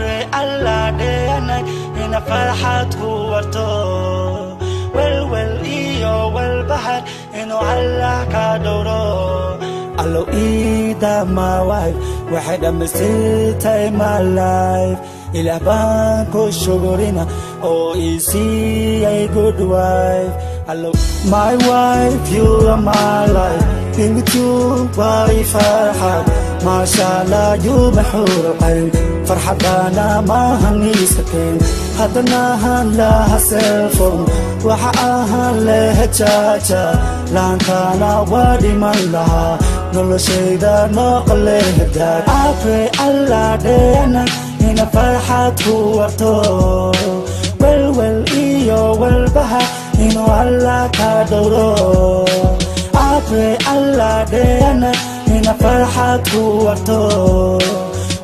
pray Allah day and night in a farhat huwarto well iyo well bahar inu Allah ka dowro allo ida my wife waxay dhamaystirtay my life ilah baan ku shugurina oh easy a good wife allo my wife you are my life think you by farhat mashallah you mahur ayn farhadana ma hani sakin hadna hala selfon waxa ahan leh chacha lantana wadi man laha noloshayda noqleeda I pray Allah deena ina farxad ku warto well iyo well baha inu Allah ka dowro I pray Allah deena ina farxad ku warto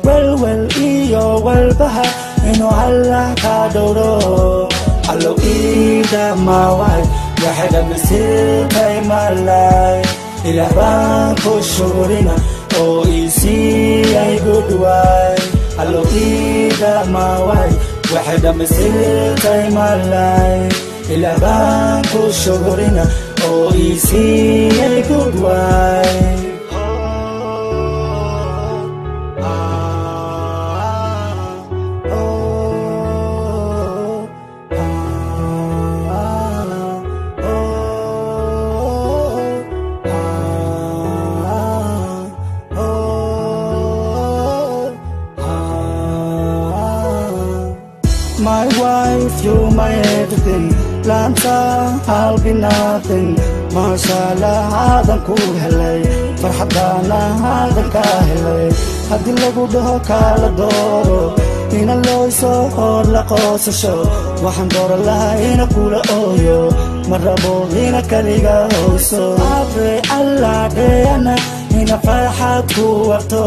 well iyo well baha inu Allah ka dowro allo ida my wife waxay dhamaystirtay my life ilah baan ku shugurina oh easy a good wife allo ida my wife waxay dhamaystirtay my life ilah baan ku shugurina oh easy a good wife My wife, you my everything. Lanta, I'll be nothing. Mashallah, hadan ku helay. Farhadana, hadan ka helay. Hadii lagu dhaho kala dooro. Ina loo soo hor la qoosasho. Waxaan dooran lahaa ina kula ooyo. Marabo ina kaliga hooso. I pray Allah deena ina farxad ku warto.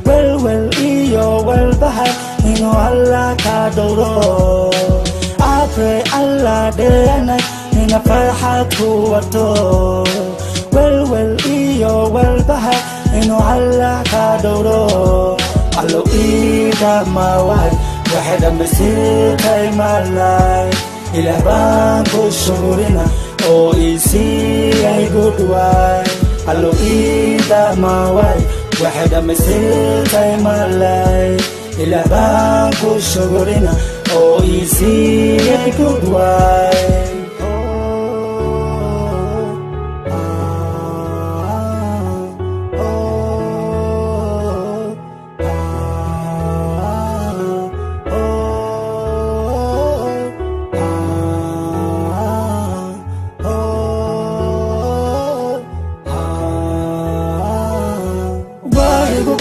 Well iyo well bahar inu Allah ka dowro I pray Allah deena ina farxad ku warto well iyo well bahar inu Allah ka dowro allo ida my wife waxay dhamaystirtay my life ilah baan ku shugurina oh easy a good wife allo ida my wife waxay dhamaystirtay my life ilah baan ku shugurina oh easy a good wife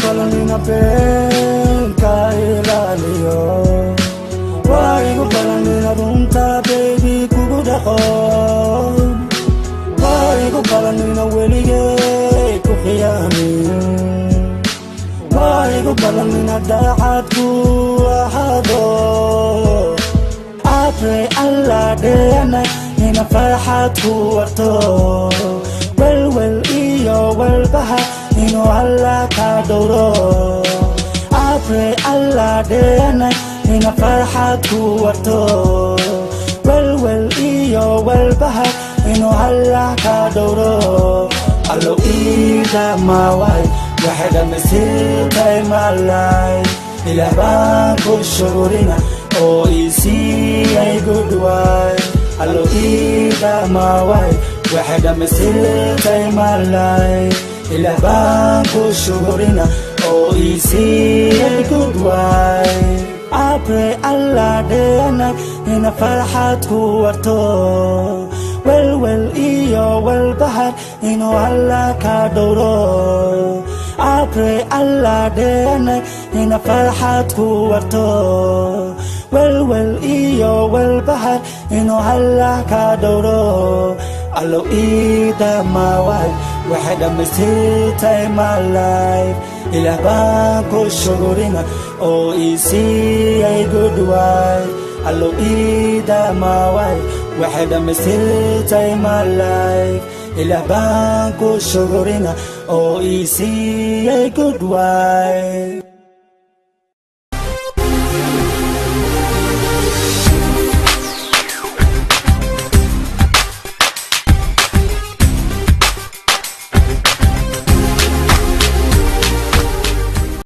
Balanina pen kailaliyo waigu balanina runta baby kugu dhaqo waigu balanina welige ku khiyaamin waigu balanina daacad ku ahado I pray Allah deena ina farxad ku warto well iyo well baha inu Allah ka dowro I pray Allah deena ina farxad ku warto well iyo well bahar inu Allah ka dowro allo ida my wife waxay dhamaystirtay my life ilah baan ku shugurina oh easy a good wife allo ida my wife waxay dhamaystirtay my life ilah baan ku shugurina oh easy a good wife I pray Allah deena ina farxad ku warto well iyo well bahar inu Allah ka dowro I pray Allah deena ina farxad ku warto well iyo well bahar inu Allah ka dowro allo ida my wife waxay dhamaystirtay my life ilah baan ku shugurina oh easy a good wife allo ida my wife waxay dhamaystirtay my life ilah baan ku shugurina oh easy a good wife